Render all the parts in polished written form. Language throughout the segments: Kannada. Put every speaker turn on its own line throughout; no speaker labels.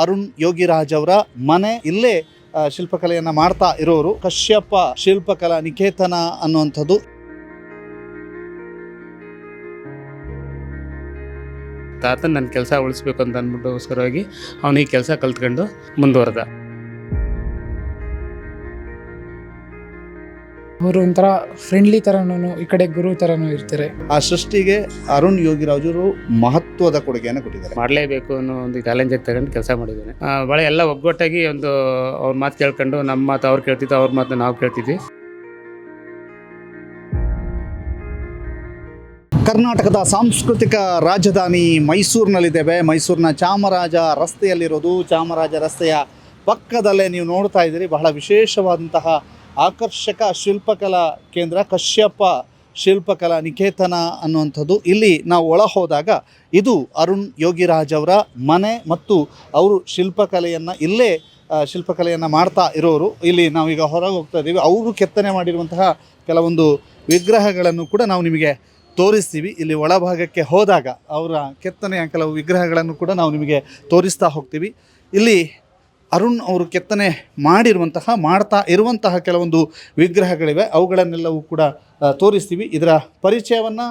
ಅರುಣ್ ಯೋಗಿರಾಜ್ ಅವರ ಮನೆ. ಇಲ್ಲೇ ಶಿಲ್ಪಕಲೆಯನ್ನು ಮಾಡ್ತಾ ಇರೋರು ಕಶ್ಯಪ ಶಿಲ್ಪಕಲಾ ನಿಕೇತನ ಅನ್ನುವಂಥದ್ದು.
ತಾತನ ನನ್ನ ಕೆಲಸ ಉಳಿಸ್ಬೇಕು ಅಂತ ಅಂದ್ಬಿಟ್ಟುಗೋಸ್ಕರವಾಗಿ ಅವನು ಈ ಕೆಲಸ ಕಲ್ತ್ಕೊಂಡು ಮುಂದುವರೆದ.
ಅವರು ಒಂಥರ ಫ್ರೆಂಡ್ಲಿ ಥರನೂ ಈ ಕಡೆ ಗುರು ಥರನೂ ಇರ್ತಾರೆ.
ಆ ಸೃಷ್ಟಿಗೆ ಅರುಣ್ ಯೋಗಿರಾಜರು ಮಹತ್ವದ ಕೊಡುಗೆಯನ್ನು ಕೊಟ್ಟಿದ್ದಾರೆ.
ಮಾಡಲೇಬೇಕು ಅನ್ನೋ ಒಂದು ಚಾಲೆಂಜ್ ತಗೊಂಡು ಕೆಲಸ ಮಾಡಿದ್ದೇನೆ. ಭಾಳ ಎಲ್ಲ ಒಗ್ಗಟ್ಟಾಗಿ ಒಂದು ಅವ್ರ ಮಾತು ಕೇಳ್ಕೊಂಡು ನಮ್ಮ ಮಾತು ಅವ್ರು ಕೇಳ್ತಿದ್ದು, ಅವ್ರ ಮಾತು ನಾವು ಕೇಳ್ತಿದ್ವಿ.
ಕರ್ನಾಟಕದ ಸಾಂಸ್ಕೃತಿಕ ರಾಜಧಾನಿ ಮೈಸೂರಿನಲ್ಲಿದ್ದೇವೆ. ಮೈಸೂರಿನ ಚಾಮರಾಜ ರಸ್ತೆಯಲ್ಲಿರೋದು. ಚಾಮರಾಜ ರಸ್ತೆಯ ಪಕ್ಕದಲ್ಲೇ ನೀವು ನೋಡ್ತಾ ಇದ್ದೀರಿ ಬಹಳ ವಿಶೇಷವಾದಂತಹ ಆಕರ್ಷಕ ಶಿಲ್ಪಕಲಾ ಕೇಂದ್ರ ಕಶ್ಯಪ ಶಿಲ್ಪಕಲಾ ನಿಕೇತನ ಅನ್ನುವಂಥದ್ದು. ಇಲ್ಲಿ ನಾವು ಒಳ ಹೋದಾಗ ಇದು ಅರುಣ್ ಯೋಗಿರಾಜ್ ಅವರ ಮನೆ ಮತ್ತು ಅವರು ಇಲ್ಲೇ ಶಿಲ್ಪಕಲೆಯನ್ನು ಮಾಡ್ತಾ ಇರೋರು. ಇಲ್ಲಿ ನಾವೀಗ ಹೊರಗೆ ಹೋಗ್ತಾ ಇದ್ದೀವಿ. ಅವರು ಕೆತ್ತನೆ ಮಾಡಿರುವಂತಹ ಕೆಲವೊಂದು ವಿಗ್ರಹಗಳನ್ನು ಕೂಡ ನಾವು ನಿಮಗೆ ತೋರಿಸ್ತೀವಿ. ಇಲ್ಲಿ ಒಳಭಾಗಕ್ಕೆ ಹೋದಾಗ ಅವರ ಕೆತ್ತನೆಯ ಕೆಲವು ವಿಗ್ರಹಗಳನ್ನು ಕೂಡ ನಾವು ನಿಮಗೆ ತೋರಿಸ್ತಾ ಹೋಗ್ತೀವಿ. ಇಲ್ಲಿ ಅರುಣ್ ಅವರು ಕೆತ್ತನೆ ಮಾಡ್ತಾ ಇರುವಂತಹ ಕೆಲವೊಂದು ವಿಗ್ರಹಗಳಿವೆ. ಅವುಗಳನ್ನೆಲ್ಲವೂ ಕೂಡ ತೋರಿಸ್ತೀವಿ. ಇದರ ಪರಿಚಯವನ್ನು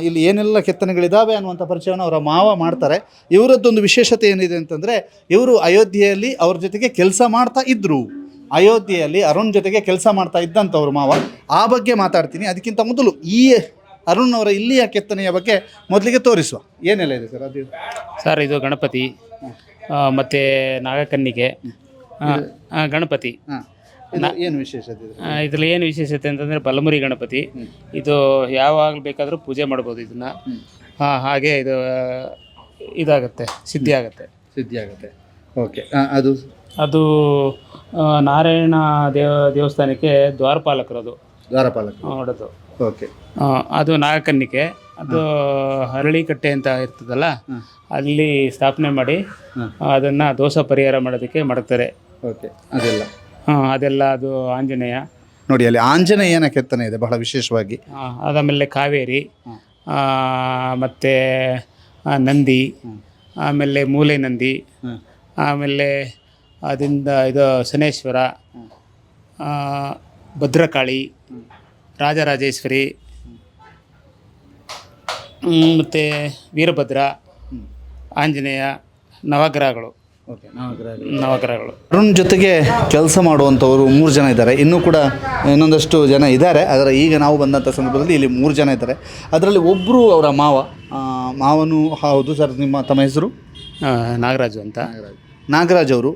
ಇಲ್ಲಿ ಏನೆಲ್ಲ ಕೆತ್ತನೆಗಳಿದ್ದಾವೆ ಅನ್ನುವಂಥ ಪರಿಚಯವನ್ನು ಅವರ ಮಾವ ಮಾಡ್ತಾರೆ. ಇವರದ್ದೊಂದು ವಿಶೇಷತೆ ಏನಿದೆ ಅಂತಂದರೆ, ಇವರು ಅಯೋಧ್ಯೆಯಲ್ಲಿ ಅವ್ರ ಜೊತೆಗೆ ಕೆಲಸ ಮಾಡ್ತಾ ಇದ್ದರು. ಅಯೋಧ್ಯೆಯಲ್ಲಿ ಅರುಣ್ ಜೊತೆಗೆ ಕೆಲಸ ಮಾಡ್ತಾ ಇದ್ದಂಥವ್ರು ಮಾವ. ಆ ಬಗ್ಗೆ ಮಾತಾಡ್ತೀನಿ. ಅದಕ್ಕಿಂತ ಮೊದಲು ಈ ಅರುಣ್ ಅವರ ಇಲ್ಲಿಯ ಕೆತ್ತನೆಯ ಬಗ್ಗೆ ಮೊದಲಿಗೆ ತೋರಿಸುವ. ಏನೆಲ್ಲ ಇದೆ ಸರ್ ಅದು?
ಸರ್ ಇದು ಗಣಪತಿ ಮತ್ತು ನಾಗಕನ್ನಿಕೆ, ಗಣಪತಿ.
ಏನು ವಿಶೇಷತೆ
ಇದರಲ್ಲಿ ಏನು ವಿಶೇಷತೆ ಅಂತಂದರೆ ಬಲಮುರಿ ಗಣಪತಿ. ಇದು ಯಾವಾಗ ಬೇಕಾದರೂ ಪೂಜೆ ಮಾಡ್ಬೋದು ಇದನ್ನು. ಹಾಗೆ ಇದು ಇದಾಗುತ್ತೆ, ಸಿದ್ಧಿ ಆಗುತ್ತೆ.
ಓಕೆ.
ಅದು ನಾರಾಯಣ ದೇವಸ್ಥಾನಕ್ಕೆ ದ್ವಾರಪಾಲಕರದು ನೋಡೋದು.
ಓಕೆ.
ಅದು ನಾಗಕನ್ನಿಕೆ. ಅದು ಹರಳಿಕಟ್ಟೆ ಅಂತ ಇರ್ತದಲ್ಲ, ಅಲ್ಲಿ ಸ್ಥಾಪನೆ ಮಾಡಿ ಅದನ್ನು ದೋಷ ಪರಿಹಾರ ಮಾಡೋದಕ್ಕೆ ಮಾಡ್ತಾರೆ.
ಓಕೆ.
ಅದೆಲ್ಲ ಅದು ಆಂಜನೇಯ
ನೋಡಿ, ಅಲ್ಲಿ ಆಂಜನೇಯನ ಕೆತ್ತನೆ ಇದೆ ಬಹಳ ವಿಶೇಷವಾಗಿ.
ಅದಾದಮೇಲೆ ಕಾವೇರಿ, ಮತ್ತು ನಂದಿ, ಆಮೇಲೆ ಮೂಲೆ ನಂದಿ, ಆಮೇಲೆ ಅದರಿಂದ ಇದು ಶನೇಶ್ವರ, ಭದ್ರಕಾಳಿ, ರಾಜರಾಜೇಶ್ವರಿ, ಮತ್ತು ವೀರಭದ್ರ, ಆಂಜನೇಯ, ನವಗ್ರಹಗಳು.
ಅರುಣ್ ಜೊತೆಗೆ ಕೆಲಸ ಮಾಡುವಂಥವರು 3 ಜನ ಇದ್ದಾರೆ. ಇನ್ನೂ ಕೂಡ ಇನ್ನೊಂದಷ್ಟು ಜನ ಇದ್ದಾರೆ. ಆದರೆ ಈಗ ನಾವು ಬಂದಂಥ ಸಂದರ್ಭದಲ್ಲಿ ಇಲ್ಲಿ 3 ಜನ ಇದ್ದಾರೆ. ಅದರಲ್ಲಿ ಒಬ್ಬರು ಅವರ ಮಾವನು ಹೌದು. ಸರ್, ತಮ್ಮ ಹೆಸರು?
ನಾಗರಾಜು ಅಂತ.
ನಾಗರಾಜ್ ಅವರು.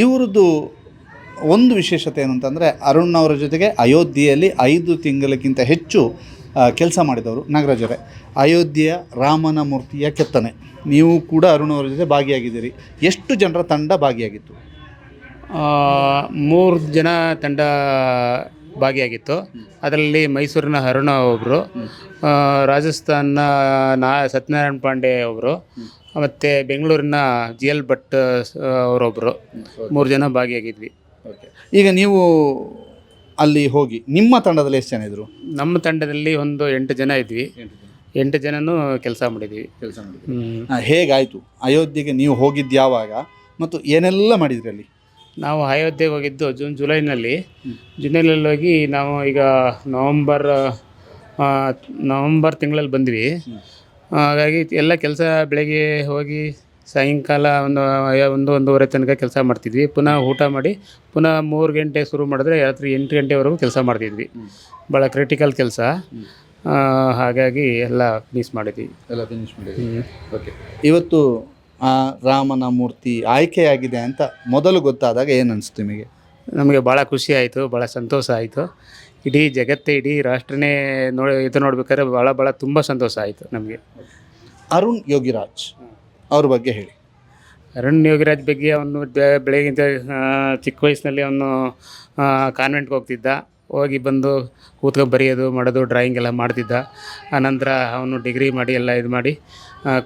ಇವರದ್ದು ಒಂದು ವಿಶೇಷತೆ ಏನು ಅಂತಂದರೆ, ಅರುಣ್ ಅವರ ಜೊತೆಗೆ ಅಯೋಧ್ಯೆಯಲ್ಲಿ 5 ತಿಂಗಳಕ್ಕಿಂತ ಹೆಚ್ಚು ಕೆಲಸ ಮಾಡಿದವರು ನಾಗರಾಜ್ ಅವರೇ. ಅಯೋಧ್ಯೆಯ ರಾಮನ ಮೂರ್ತಿಯ ಕೆತ್ತನೆ ನೀವು ಕೂಡ ಅರುಣ್ ಅವರ ಜೊತೆ ಭಾಗಿಯಾಗಿದ್ದೀರಿ. ಎಷ್ಟು ಜನರ ತಂಡ ಭಾಗಿಯಾಗಿತ್ತು?
3 ಜನ ತಂಡ ಭಾಗಿಯಾಗಿತ್ತು. ಅದರಲ್ಲಿ ಮೈಸೂರಿನ ಅರುಣ ಒಬ್ಬರು, ರಾಜಸ್ಥಾನ ಸತ್ಯನಾರಾಯಣ ಪಾಂಡೆ ಒಬ್ಬರು, ಮತ್ತು ಬೆಂಗಳೂರಿನ GL ಭಟ್ ಅವರೊಬ್ಬರು. 3 ಜನ ಭಾಗಿಯಾಗಿದ್ವಿ.
ಈಗ ನೀವು ಅಲ್ಲಿ ಹೋಗಿ ನಿಮ್ಮ ತಂಡದಲ್ಲಿ ಎಷ್ಟು ಜನ ಇದ್ದರು? ನಮ್ಮ
ತಂಡದಲ್ಲಿ ಒಂದು 8 ಜನ ಇದ್ವಿ. 8 ಜನನೂ ಕೆಲಸ ಮಾಡಿದ್ವಿ.
ಹೇಗಾಯಿತು ಅಯೋಧ್ಯೆಗೆ ನೀವು ಹೋಗಿದ್ದು ಯಾವಾಗ ಮತ್ತು ಏನೆಲ್ಲ ಮಾಡಿದ್ರಿ ಅಲ್ಲಿ?
ನಾವು ಅಯೋಧ್ಯೆಗೆ ಹೋಗಿದ್ದು ಜುಲೈನಲ್ಲಿ ಹೋಗಿ ನಾವು ಈಗ ನವಂಬರ್ ತಿಂಗಳಲ್ಲಿ ಬಂದ್ವಿ. ಹಾಗಾಗಿ ಎಲ್ಲ ಕೆಲಸ ಬೆಳಗ್ಗೆ ಹೋಗಿ ಸಾಯಂಕಾಲ ಒಂದೂವರೆ ತನಕ ಕೆಲಸ ಮಾಡ್ತಿದ್ವಿ. ಪುನಃ ಊಟ ಮಾಡಿ ಪುನಃ 3 ಗಂಟೆ ಶುರು ಮಾಡಿದ್ರೆ ರಾತ್ರಿ 8 ಗಂಟೆವರೆಗೂ ಕೆಲಸ ಮಾಡ್ತಿದ್ವಿ. ಭಾಳ ಕ್ರಿಟಿಕಲ್ ಕೆಲಸ. ಹಾಗಾಗಿ ಎಲ್ಲ ಫಿನಿಶ್ ಮಾಡಿದ್ವಿ.
ಓಕೆ. ಇವತ್ತು ಆ ರಾಮನ ಮೂರ್ತಿ ಆಯ್ಕೆಯಾಗಿದೆ ಅಂತ ಮೊದಲು ಗೊತ್ತಾದಾಗ ಏನು ಅನಿಸ್ತು ನಿಮಗೆ?
ನಮಗೆ ಭಾಳ ಖುಷಿ ಆಯಿತು, ಭಾಳ ಸಂತೋಷ ಆಯಿತು. ಇಡೀ ಜಗತ್ತೇ, ಇಡೀ ರಾಷ್ಟ್ರನೇ ನೋಡ್ಬೇಕಾದ್ರೆ ಭಾಳ ತುಂಬ ಸಂತೋಷ ಆಯಿತು ನಮಗೆ.
ಅರುಣ್ ಯೋಗಿರಾಜ್ ಅವ್ರ ಬಗ್ಗೆ ಹೇಳಿ.
ಅರುಣ್ ಯೋಗಿರಾಜ್ ಬಗ್ಗೆ ಅವನು ಬೆಳಗಿಂದ ಚಿಕ್ಕ ವಯಸ್ಸಿನಲ್ಲಿ ಅವನು ಕಾನ್ವೆಂಟ್ಗೆ ಹೋಗ್ತಿದ್ದ. ಹೋಗಿ ಬಂದು ಕೂತ್ಕೊಂಡು ಬರೆಯೋದು ಮಾಡೋದು ಡ್ರಾಯಿಂಗ್ ಎಲ್ಲ ಮಾಡ್ತಿದ್ದ. ಆನಂತರ ಅವನು ಡಿಗ್ರಿ ಮಾಡಿ ಎಲ್ಲ ಇದು ಮಾಡಿ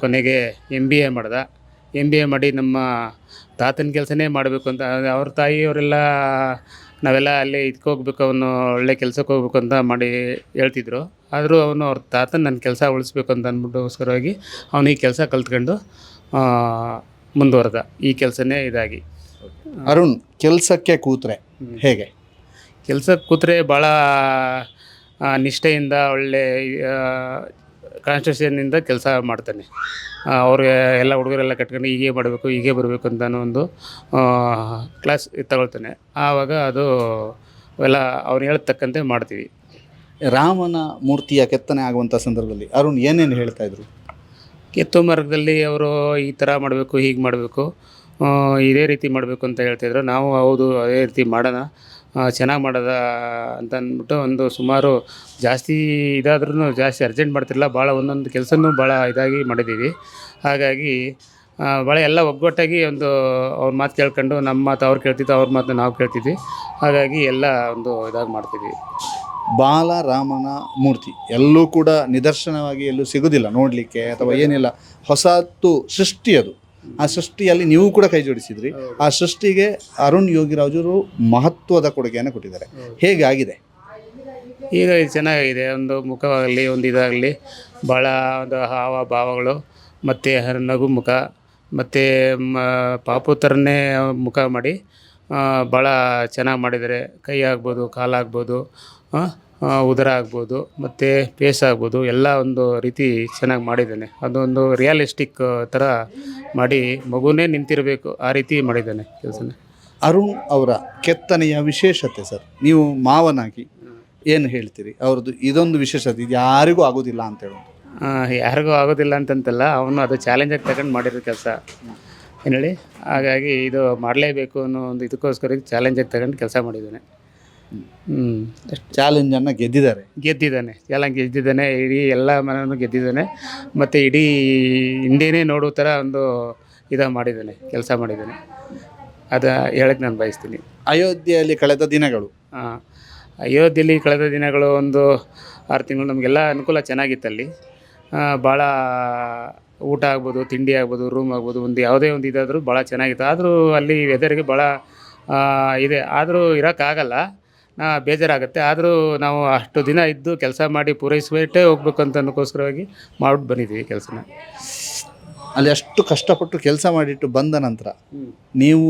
ಕೊನೆಗೆ MBA ಮಾಡ್ದ. MBA ಮಾಡಿ ನಮ್ಮ ತಾತನ ಕೆಲಸನೇ ಮಾಡಬೇಕು ಅಂತ ಅವ್ರ ತಾಯಿಯವರೆಲ್ಲ ನಾವೆಲ್ಲ ಅಲ್ಲೇ ಇದಕ್ಕೆ ಹೋಗ್ಬೇಕು, ಅವನು ಒಳ್ಳೆ ಕೆಲಸಕ್ಕೆ ಹೋಗ್ಬೇಕು ಅಂತ ಮಾಡಿ ಹೇಳ್ತಿದ್ರು. ಆದರೂ ಅವನು ಅವ್ರ ತಾತನ ನನ್ನ ಕೆಲಸ ಉಳಿಸ್ಬೇಕು ಅಂತ ಅಂದ್ಬಿಟ್ಟುಗೋಸ್ಕರವಾಗಿ ಅವನು ಈ ಕೆಲಸ ಕಲ್ತ್ಕೊಂಡು ಮುಂದುವರೆದ ಈ ಕೆಲಸನೇ ಇದಾಗಿ.
ಅರುಣ್, ಕೆಲಸಕ್ಕೆ ಕೂತ್ರೆ ಹೇಗೆ?
ಕೆಲಸಕ್ಕೆ ಕೂತ್ರೆ ಭಾಳ ನಿಷ್ಠೆಯಿಂದ ಒಳ್ಳೆ ಕಾನ್ಸ್ಟಿಟ್ಯೂಷನಿಂದ ಕೆಲಸ ಮಾಡ್ತಾನೆ. ಅವ್ರಿಗೆ ಎಲ್ಲ ಹುಡುಗರೆಲ್ಲ ಕಟ್ಕೊಂಡು ಹೀಗೆ ಮಾಡಬೇಕು ಹೀಗೆ ಬರಬೇಕು ಅಂತ ಒಂದು ಕ್ಲಾಸ್ ತಗೊಳ್ತಾನೆ. ಆವಾಗ ಅದು ಎಲ್ಲ ಅವ್ನು ಹೇಳ್ತಕ್ಕಂತೆ ಮಾಡ್ತೀವಿ.
ರಾಮನ ಮೂರ್ತಿಯ ಕೆತ್ತನೆ ಆಗುವಂಥ ಸಂದರ್ಭದಲ್ಲಿ ಅರುಣ್ ಏನೇನು ಹೇಳ್ತಾ ಇದ್ರು?
ಕೆತ್ತು ಮಾರ್ಗದಲ್ಲಿ ಅವರು ಈ ಥರ ಮಾಡಬೇಕು ಹೀಗೆ ಮಾಡಬೇಕು ಇದೇ ರೀತಿ ಮಾಡಬೇಕು ಅಂತ ಹೇಳ್ತಾಯಿದ್ರು. ನಾವು ಹೌದು ಅದೇ ರೀತಿ ಮಾಡೋಣ, ಚೆನ್ನಾಗಿ ಮಾಡೋದ ಅಂತ ಅಂದ್ಬಿಟ್ಟು ಒಂದು ಸುಮಾರು ಜಾಸ್ತಿ ಇದಾದ್ರೂ ಜಾಸ್ತಿ ಅರ್ಜೆಂಟ್ ಮಾಡ್ತಿರಲಿಲ್ಲ. ಭಾಳ ಒಂದೊಂದು ಕೆಲಸನೂ ಭಾಳ ಇದಾಗಿ ಮಾಡಿದ್ದೀವಿ. ಹಾಗಾಗಿ ಭಾಳ ಎಲ್ಲ ಒಗ್ಗಟ್ಟಾಗಿ ಒಂದು ಅವ್ರ ಮಾತು ಕೇಳ್ಕೊಂಡು ನಮ್ಮ ಮಾತು ಅವ್ರು ಕೇಳ್ತಿದ್ದು, ಅವ್ರ ಮಾತು ನಾವು ಕೇಳ್ತಿದ್ವಿ. ಹಾಗಾಗಿ ಎಲ್ಲ ಒಂದು ಇದಾಗಿ ಮಾಡ್ತಿದ್ವಿ.
ಬಾಲರಾಮನ ಮೂರ್ತಿ ಎಲ್ಲೂ ಕೂಡ ನಿದರ್ಶನವಾಗಿ ಎಲ್ಲೂ ಸಿಗೋದಿಲ್ಲ ನೋಡಲಿಕ್ಕೆ ಅಥವಾ ಏನಿಲ್ಲ. ಹೊಸತು ಸೃಷ್ಟಿ ಅದು. ಆ ಸೃಷ್ಟಿಯಲ್ಲಿ ನೀವು ಕೂಡ ಕೈ ಜೋಡಿಸಿದ್ರಿ. ಆ ಸೃಷ್ಟಿಗೆ ಅರುಣ್ ಯೋಗಿರಾಜರು ಮಹತ್ವದ ಕೊಡುಗೆಯನ್ನು ಕೊಟ್ಟಿದ್ದಾರೆ. ಹೇಗಾಗಿದೆ?
ಈಗ ಚೆನ್ನಾಗಿದೆ. ಒಂದು ಮುಖವಾಗಲಿ ಒಂದು ಇದಾಗಲಿ ಭಾಳ ಒಂದು ಹಾವ ಭಾವಗಳು ಮತ್ತು ನಗು ಮುಖ ಮತ್ತು ಪಾಪು ಥರನೇ ಮುಖ ಮಾಡಿ ಭಾಳ ಚೆನ್ನಾಗಿ ಮಾಡಿದ್ದಾರೆ. ಕೈ ಆಗ್ಬೋದು, ಕಾಲಾಗ್ಬೋದು, ಉದರ ಆಗ್ಬೋದು ಮತ್ತು ಫೇಸ್ ಆಗ್ಬೋದು, ಎಲ್ಲ ಒಂದು ರೀತಿ ಚೆನ್ನಾಗಿ ಮಾಡಿದ್ದಾನೆ. ಅದೊಂದು ರಿಯಲಿಸ್ಟಿಕ್ ಥರ ಮಾಡಿ ಮಗುನೇ ನಿಂತಿರಬೇಕು ಆ ರೀತಿ ಮಾಡಿದ್ದಾನೆ ಕೆಲಸನ.
ಅರುಣ್ ಅವರ ಕೆತ್ತನೆಯ ವಿಶೇಷತೆ ಸರ್, ನೀವು ಮಾವನಾಗಿ ಏನು ಹೇಳ್ತೀರಿ? ಅವ್ರದ್ದು ಇದೊಂದು ವಿಶೇಷತೆ, ಇದು ಯಾರಿಗೂ ಆಗೋದಿಲ್ಲ ಅಂತ ಹೇಳೋದು.
ಯಾರಿಗೂ ಆಗೋದಿಲ್ಲ ಅಂತಂತಲ್ಲ, ಅವನು ಅದು ಚಾಲೆಂಜಾಗಿ ತಗೊಂಡು ಮಾಡಿರೋ ಕೆಲಸ ಏನು ಹೇಳಿ. ಹಾಗಾಗಿ ಇದು ಮಾಡಲೇಬೇಕು ಅನ್ನೋ ಒಂದು ಇದಕ್ಕೋಸ್ಕರ ಚಾಲೆಂಜಾಗಿ ತಗೊಂಡು ಕೆಲಸ ಮಾಡಿದ್ದಾನೆ.
ಚಾಲೆಂಜನ್ನು ಗೆದ್ದಿದ್ದಾರೆ.
ಚಾಲೆಂಜ್ ಗೆದ್ದಿದ್ದಾನೆ. ಇಡೀ ಎಲ್ಲ ಮನೆಯೂ ಗೆದ್ದಿದ್ದಾನೆ. ಮತ್ತು ಇಡೀ ಇಂಡಿಯಾನೇ ನೋಡೋ ಥರ ಒಂದು ಮಾಡಿದ್ದಾನೆ, ಕೆಲಸ ಮಾಡಿದ್ದಾನೆ. ಅದು ಹೇಳಕ್ಕೆ ನಾನು ಬಯಸ್ತೀನಿ.
ಅಯೋಧ್ಯೆಯಲ್ಲಿ ಕಳೆದ ದಿನಗಳು
ಅಯೋಧ್ಯೆಯಲ್ಲಿ ಕಳೆದ ದಿನಗಳು ಒಂದು 6 ತಿಂಗಳು ನಮಗೆಲ್ಲ ಅನುಕೂಲ ಚೆನ್ನಾಗಿತ್ತಲ್ಲಿ. ಭಾಳ ಊಟ ಆಗ್ಬೋದು, ತಿಂಡಿ ಆಗ್ಬೋದು, ರೂಮ್ ಆಗ್ಬೋದು, ಒಂದು ಯಾವುದೇ ಒಂದು ಇದಾದರೂ ಭಾಳ ಚೆನ್ನಾಗಿತ್ತು. ಆದರೂ ಅಲ್ಲಿ ವೆದರ್ಗೆ ಭಾಳ ಇದೆ. ಆದರೂ ಇರೋಕ್ಕಾಗಲ್ಲ, ಬೇಜಾರಾಗುತ್ತೆ. ಆದರೂ ನಾವು ಅಷ್ಟು ದಿನ ಇದ್ದು ಕೆಲಸ ಮಾಡಿ ಪೂರೈಸಿಬಿಟ್ಟೇ ಹೋಗ್ಬೇಕು ಅಂತ ಅನ್ನೋಕ್ಕೋಸ್ಕರವಾಗಿ ಮಾಡ್ಬಿಟ್ಟು ಬಂದಿದ್ದೀವಿ ಕೆಲಸನ.
ಅಲ್ಲಿ ಅಷ್ಟು ಕಷ್ಟಪಟ್ಟು ಕೆಲಸ ಮಾಡಿಟ್ಟು ಬಂದ ನಂತರ ನೀವು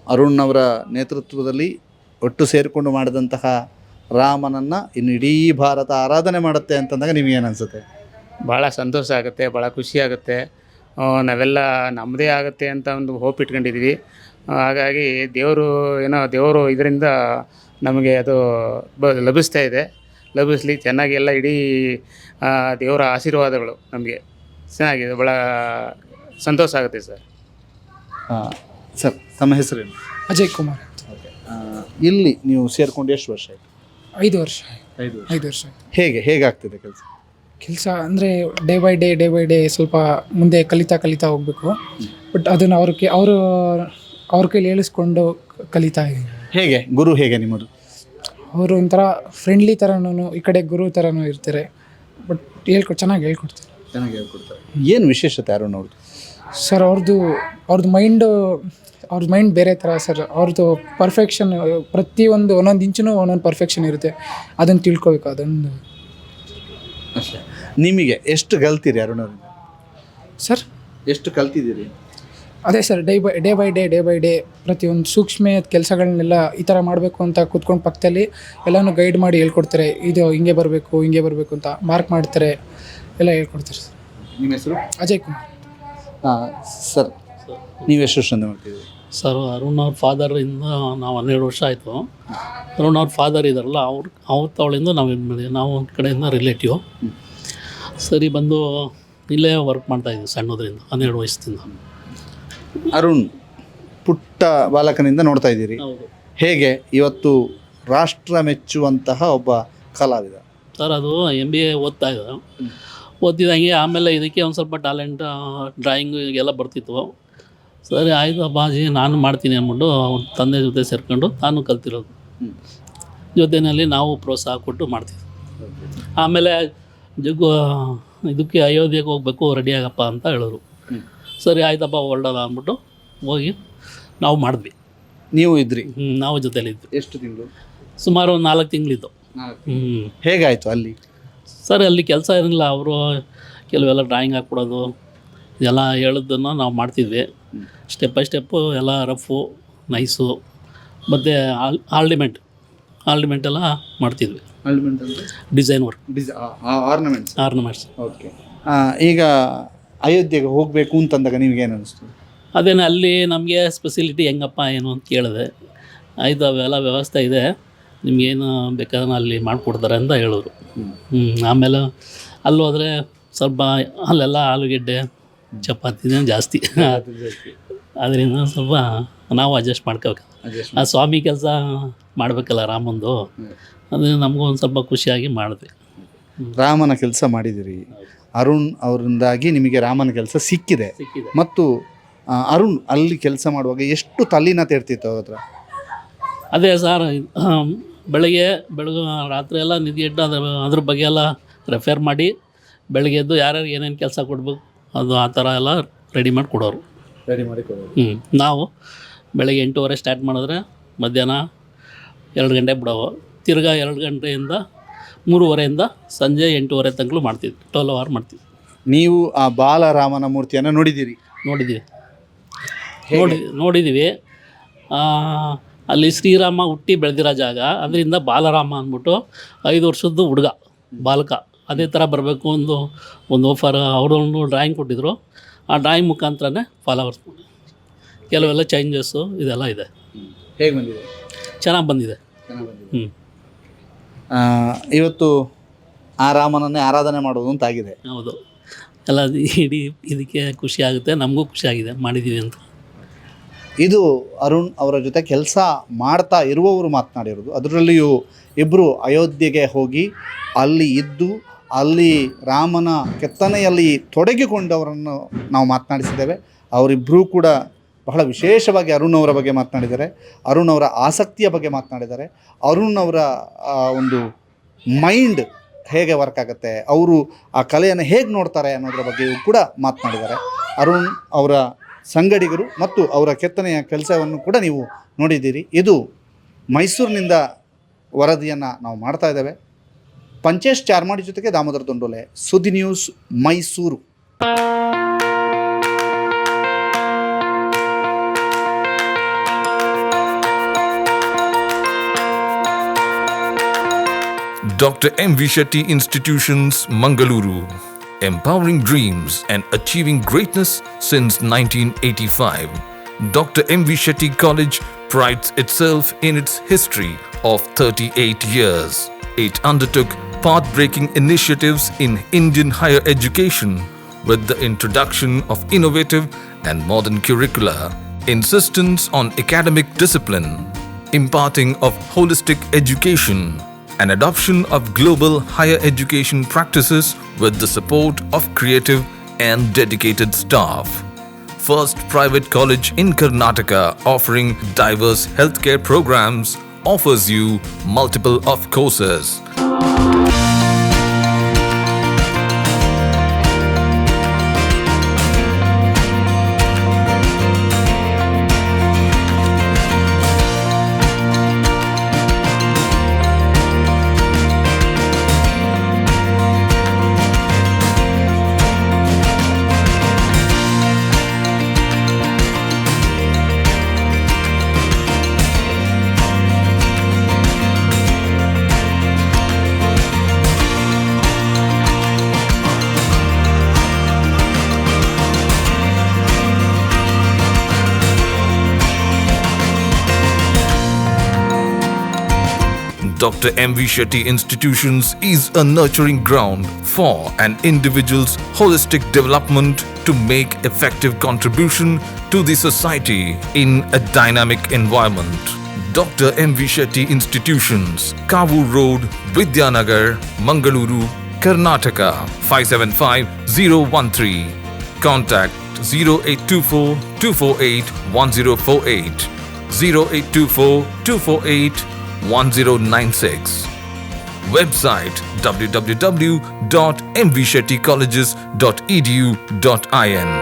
ಅರುಣ್ ಅವರ ನೇತೃತ್ವದಲ್ಲಿ ಒಟ್ಟು ಸೇರಿಕೊಂಡು ಮಾಡಿದಂತಹ ರಾಮನನ್ನು ಇನ್ನು ಇಡೀ ಭಾರತ ಆರಾಧನೆ ಮಾಡುತ್ತೆ ಅಂತಂದಾಗ ನಿಮಗೇನು ಅನಿಸುತ್ತೆ?
ಭಾಳ ಸಂತೋಷ ಆಗುತ್ತೆ, ಭಾಳ ಖುಷಿ ಆಗುತ್ತೆ. ನಾವೆಲ್ಲ ನಮ್ಮದೇ ಆಗುತ್ತೆ ಅಂತ ಒಂದು ಹೋಪ್ ಇಟ್ಕೊಂಡಿದ್ವಿ. ಹಾಗಾಗಿ ದೇವರು ಇದರಿಂದ ನಮಗೆ ಅದು ಲಭಿಸ್ತಾ ಇದೆ. ಲಭಿಸಲಿ, ಚೆನ್ನಾಗಿ ಎಲ್ಲ ಇಡೀ ದೇವರ ಆಶೀರ್ವಾದಗಳು ನಮಗೆ ಚೆನ್ನಾಗಿದೆ. ಭಾಳ ಸಂತೋಷ ಆಗುತ್ತೆ ಸರ್.
ಸರ್, ತಮ್ಮ ಹೆಸರೇನು?
ಅಜಯ್ ಕುಮಾರ್.
ಇಲ್ಲಿ ನೀವು ಸೇರಿಕೊಂಡು ಎಷ್ಟು ವರ್ಷ ಆಯಿತು?
5 ವರ್ಷ. 5 ವರ್ಷ.
ಹೇಗಾಗ್ತಿದೆ
ಕೆಲಸ ಅಂದರೆ ಡೇ ಬೈ ಡೇ ಸ್ವಲ್ಪ ಮುಂದೆ ಕಲಿತಾ ಹೋಗಬೇಕು. ಬಟ್ ಅದನ್ನು ಅವ್ರ ಕೈಲಿ ಹೇಳಿಸ್ಕೊಂಡು ಕಲಿತಾ ಇದ್ದೀನಿ.
ಗುರು ಹೇಗೆ ನಿಮ್ಮದು?
ಅವರು ಒಂಥರ ಫ್ರೆಂಡ್ಲಿ ಥರನೂ, ಈ ಕಡೆ ಗುರು ಥರನೂ ಇರ್ತಾರೆ. ಬಟ್ ಚೆನ್ನಾಗಿ ಹೇಳ್ಕೊಡ್ತಾರೆ.
ಏನು ವಿಶೇಷತೆ ಅರುಣ್ ಅವ್ರದ್ದು?
ಸರ್, ಅವ್ರದ್ದು ಮೈಂಡ್ ಬೇರೆ ಥರ ಸರ್. ಅವ್ರದ್ದು ಪರ್ಫೆಕ್ಷನ್, ಪ್ರತಿಯೊಂದು ಒಂದೊಂದು ಇಂಚೂ ಒಂದೊಂದು ಪರ್ಫೆಕ್ಷನ್ ಇರುತ್ತೆ. ಅದನ್ನು ತಿಳ್ಕೊಬೇಕು. ಅದೊಂದು
ಅಷ್ಟೇ. ನಿಮಗೆ ಎಷ್ಟು ಕಲ್ತೀರಿ ಅರುಣ್ ಅವರಿಂದ?
ಸರ್,
ಎಷ್ಟು ಕಲ್ತಿದ್ದೀರಿ?
ಅದೇ ಸರ್, ಡೇ ಬೈ ಡೇ ಪ್ರತಿಯೊಂದು ಸೂಕ್ಷ್ಮ ಕೆಲಸಗಳನ್ನೆಲ್ಲ ಈ ಥರ ಮಾಡಬೇಕು ಅಂತ ಕೂತ್ಕೊಂಡು ಪಕ್ಕದಲ್ಲಿ ಎಲ್ಲನೂ ಗೈಡ್ ಮಾಡಿ ಹೇಳ್ಕೊಡ್ತಾರೆ. ಇದು ಹಿಂಗೆ ಬರಬೇಕು ಅಂತ ಮಾರ್ಕ್ ಮಾಡ್ತಾರೆ, ಎಲ್ಲ ಹೇಳ್ಕೊಡ್ತಾರೆ ಸರ್.
ನಿಮ್ಮ ಹೆಸರು?
ಅಜಯ್ ಕುಮಾರ್.
ಸರ್, ನೀವು ಎಷ್ಟು ವರ್ಷದಿಂದ ಮಾಡ್ತಿದ್ದೀರಿ?
ಸರ್, ಅರುಣ್ ಅವ್ರ ಫಾದರಿಂದ ನಾವು 12 ವರ್ಷ ಆಯಿತು. ಅರುಣ್ ಅವ್ರ ಫಾದರ್ ಇದ್ದಾರಲ್ಲ, ಅವ್ರ ತವಳಿಂದ ನಾವು ಒಂದು ಕಡೆಯಿಂದ ರಿಲೇಟಿವ್. ಸರಿ, ಬಂದು ಇಲ್ಲೇ ವರ್ಕ್ ಮಾಡ್ತಾಯಿದ್ವಿ ಸಣ್ಣದ್ರಿಂದ, 12 ವಯಸ್ಸಿಂದ.
ಅರುಣ್, ಪುಟ್ಟ ಬಾಲಕನಿಂದ ನೋಡ್ತಾ ಇದ್ದೀರಿ. ಹೇಗೆ ಇವತ್ತು ರಾಷ್ಟ್ರ ಮೆಚ್ಚುವಂತಹ ಒಬ್ಬ ಕಲಾವಿದ?
ಸರ್, ಅದು MBA ಓದ್ತಿದ್ದಂಗೆ ಆಮೇಲೆ ಇದಕ್ಕೆ ಒಂದು ಸ್ವಲ್ಪ ಟ್ಯಾಲೆಂಟ್, ಡ್ರಾಯಿಂಗು ಎಲ್ಲ ಬರ್ತಿತ್ತು. ಸರಿ ಆಯಿತು ಅಪ್ಪಾಜಿ, ನಾನು ಮಾಡ್ತೀನಿ ಅಂದ್ಬಿಟ್ಟು ಅವ್ರ ತಂದೆ ಜೊತೆ ಸೇರ್ಕೊಂಡು ನಾನು ಕಲ್ತಿರೋದು. ಜೊತೆಯಲ್ಲಿ ನಾವು ಪ್ರೋತ್ಸಾಹ ಕೊಟ್ಟು ಮಾಡ್ತಿದ್ವಿ. ಆಮೇಲೆ ಇದಕ್ಕೆ ಅಯೋಧ್ಯೆಗೆ ಹೋಗ್ಬೇಕು, ರೆಡಿ ಆಗಪ್ಪ ಅಂತ ಹೇಳಿದ್ರು. ಸರಿ ಆಯ್ತಪ್ಪ, ಹೊರಡೋಣ ಅಂದ್ಬಿಟ್ಟು ಹೋಗಿ ನಾವು ಮಾಡಿದ್ವಿ.
ನೀವು ಇದ್ರಿ?
ನಾವು ಜೊತೆಲಿದ್ವಿ.
ಎಷ್ಟು ತಿಂಗಳು?
ಸುಮಾರು ಒಂದು 4 ತಿಂಗಳಿದ್ದು.
ಹೇಗಾಯಿತು ಅಲ್ಲಿ?
ಸರ್, ಅಲ್ಲಿ ಕೆಲಸ ಇರಲಿಲ್ಲ. ಅವರು ಕೆಲವೆಲ್ಲ ಡ್ರಾಯಿಂಗ್ ಹಾಕ್ಕೊಡೋದು ಎಲ್ಲ ಹೇಳಿದ್ದನ್ನು ನಾವು ಮಾಡ್ತಿದ್ವಿ. ಸ್ಟೆಪ್ ಬೈ ಸ್ಟೆಪ್ಪು ಎಲ್ಲ ರಫು ನೈಸು ಮತ್ತು ಆರ್ನಮೆಂಟ್ ಎಲ್ಲ ಮಾಡ್ತಿದ್ವಿ. Design work, ornaments.
ಓಕೆ, ಈಗ ಅಯೋಧ್ಯೆಗೆ ಹೋಗಬೇಕು ಅಂತಂದಾಗ ನಿಮಗೇನು ಅನ್ನಿಸ್ತು?
ಅದೇನೇ ಅಲ್ಲಿ ನಮಗೆ ಸ್ಪೆಸಿಲಿಟಿ ಹೆಂಗಪ್ಪ ಏನು ಅಂತ ಕೇಳಿದೆ. ಆಯಿತು, ಅವೆಲ್ಲ ವ್ಯವಸ್ಥೆ ಇದೆ, ನಿಮಗೇನು ಬೇಕಾದ್ರೆ ಅಲ್ಲಿ ಮಾಡಿಕೊಡ್ತಾರೆ ಅಂತ ಹೇಳಿದ್ರು. ಆಮೇಲೆ ಅಲ್ಲಿ ಹೋದರೆ ಸ್ವಲ್ಪ ಅಲ್ಲೆಲ್ಲ ಆಲೂಗೆಡ್ಡೆ ಚಪಾತಿನೇ ಜಾಸ್ತಿ, ಅದರಿಂದ ಸ್ವಲ್ಪ ನಾವು ಅಡ್ಜಸ್ಟ್ ಮಾಡ್ಕೋಬೇಕು. ಆ ಸ್ವಾಮಿ ಕೆಲಸ ಮಾಡಬೇಕಲ್ಲ ರಾಮಂದು, ಅಂದರೆ ನಮಗೂ ಒಂದು ಸ್ವಲ್ಪ ಖುಷಿಯಾಗಿ ಮಾಡಿದ್ವಿ.
ರಾಮನ ಕೆಲಸ ಮಾಡಿದಿರಿ, ಅರುಣ್ ಅವರಿಂದಾಗಿ ನಿಮಗೆ ರಾಮನ ಕೆಲಸ ಸಿಕ್ಕಿದೆ. ಮತ್ತು ಅರುಣ್ ಅಲ್ಲಿ ಕೆಲಸ ಮಾಡುವಾಗ ಎಷ್ಟು ತಲ್ಲೀನತೆ ಇರ್ತಿತ್ತು ಅವ್ರ ಹತ್ರ?
ಅದೇ ಸರ್, ಬೆಳಗ್ಗೆ ರಾತ್ರಿ ಎಲ್ಲ ನಿದ್ದೆಗೆಟ್ಟು ಅದ್ರ ಬಗ್ಗೆ ಎಲ್ಲ ರೆಫೇರ್ ಮಾಡಿ ಬೆಳಗ್ಗೆ ಎದ್ದು ಯಾರ್ಯಾರು ಏನೇನು ಕೆಲಸ ಕೊಡ್ಬೇಕು ಅದು ಆ ಥರ ಎಲ್ಲ ರೆಡಿ ಮಾಡಿ ಕೊಡೋರು. ನಾವು ಬೆಳಗ್ಗೆ 8:30 ಸ್ಟಾರ್ಟ್ ಮಾಡಿದ್ರೆ ಮಧ್ಯಾಹ್ನ 2 ಗಂಟೆ ಬಿಡೋವು. ತಿರ್ಗಾ 2 ಗಂಟೆಯಿಂದ 3:30 ಸಂಜೆ 8:30 ತನಕ ಮಾಡ್ತಿದ್ವಿ. 12 ಅವರ್ ಮಾಡ್ತಿದ್ವಿ.
ನೀವು ಆ ಬಾಲರಾಮನ ಮೂರ್ತಿಯನ್ನು ನೋಡಿದ್ದೀರಿ?
ನೋಡಿದ್ದೀವಿ. ಅಲ್ಲಿ ಶ್ರೀರಾಮ ಹುಟ್ಟಿ ಬೆಳೆದಿರೋ ಜಾಗ, ಅದರಿಂದ ಬಾಲರಾಮ ಅಂದ್ಬಿಟ್ಟು 5 ವರ್ಷದ್ದು ಹುಡುಗ ಬಾಲಕ, ಅದೇ ಥರ ಬರಬೇಕು ಒಂದು ಆಫರ್ ಅವರೊಂದು ಡ್ರಾಯಿಂಗ್ ಕೊಟ್ಟಿದ್ರು. ಆ ಡ್ರಾಯಿಂಗ್ ಮುಖಾಂತರನೇ ಫಾಲೋವರ್ಸ್ ಮಾಡಿ ಕೆಲವೆಲ್ಲ ಚೇಂಜಸ್ಸು ಇದೆಲ್ಲ ಇದೆ.
ಹೇಗೆ ಬಂದಿದೆ?
ಚೆನ್ನಾಗಿ ಬಂದಿದೆ.
ಇವತ್ತು ಆ ರಾಮನನ್ನೇ ಆರಾಧನೆ ಮಾಡೋದು ಅಂತಾಗಿದೆ.
ಹೌದು, ಎಲ್ಲ ಇಡೀ ಇದಕ್ಕೆ ಖುಷಿ ಆಗುತ್ತೆ, ನಮಗೂ ಖುಷಿಯಾಗಿದೆ ಮಾಡಿದ್ದೀವಿ ಅಂತ.
ಇದು ಅರುಣ್ ಅವರ ಜೊತೆ ಕೆಲಸ ಮಾಡ್ತಾ ಇರುವವರು ಮಾತನಾಡಿರೋದು. ಅದರಲ್ಲಿಯೂ ಇಬ್ಬರು ಅಯೋಧ್ಯೆಗೆ ಹೋಗಿ ಅಲ್ಲಿ ಇದ್ದು ಅಲ್ಲಿ ರಾಮನ ಕೆತ್ತನೆಯಲ್ಲಿ ತೊಡಗಿಕೊಂಡವರನ್ನು ನಾವು ಮಾತನಾಡಿಸಿದ್ದೇವೆ. ಅವರಿಬ್ಬರೂ ಕೂಡ ಬಹಳ ವಿಶೇಷವಾಗಿ ಅರುಣ್ ಅವರ ಬಗ್ಗೆ ಮಾತನಾಡಿದ್ದಾರೆ, ಅರುಣ್ ಅವರ ಆಸಕ್ತಿಯ ಬಗ್ಗೆ ಮಾತನಾಡಿದ್ದಾರೆ, ಅರುಣ್ ಅವರ ಒಂದು ಮೈಂಡ್ ಹೇಗೆ ವರ್ಕ್ ಆಗುತ್ತೆ, ಅವರು ಆ ಕಲೆಯನ್ನು ಹೇಗೆ ನೋಡ್ತಾರೆ ಅನ್ನೋದರ ಬಗ್ಗೆಯೂ ಕೂಡ ಮಾತನಾಡಿದ್ದಾರೆ. ಅರುಣ್ ಅವರ ಸಂಗಡಿಗರು ಮತ್ತು ಅವರ ಕೆತ್ತನೆಯ ಕೆಲಸವನ್ನು ಕೂಡ ನೀವು ನೋಡಿದ್ದೀರಿ. ಇದು ಮೈಸೂರಿನಿಂದ ವರದಿಯನ್ನು ನಾವು ಮಾಡ್ತಾ ಇದ್ದೇವೆ. ಪಂಚೇಶ್ ಚಾರ್ಮಾಡಿ ಜೊತೆಗೆ ದಾಮೋದರ ದೊಂಡೋಲೆ, ಸುದ್ದಿ news, Mysuru.
Dr. M.V. Shetty Institutions, Mangaluru. Empowering dreams and achieving greatness since 1985. Dr. M.V. Shetty College prides itself in its history of 38 years. It undertook path-breaking initiatives in Indian higher education with the introduction of innovative and modern curricula, insistence on academic discipline, imparting of holistic education, and adoption of global higher education practices with the support of creative and dedicated staff. First private college in Karnataka offering diverse healthcare programs, offers you multiple of courses. Dr. M.V. Shetty Institutions is a nurturing ground for an individual's holistic development to make effective contribution to the society in a dynamic environment. Dr. M.V. Shetty Institutions, Kavu Road, Vidyanagar, Mangaluru, Karnataka, 575013. Contact 0824 248 1048, 0824 248 1096. Website www.mvshettycolleges.edu.in.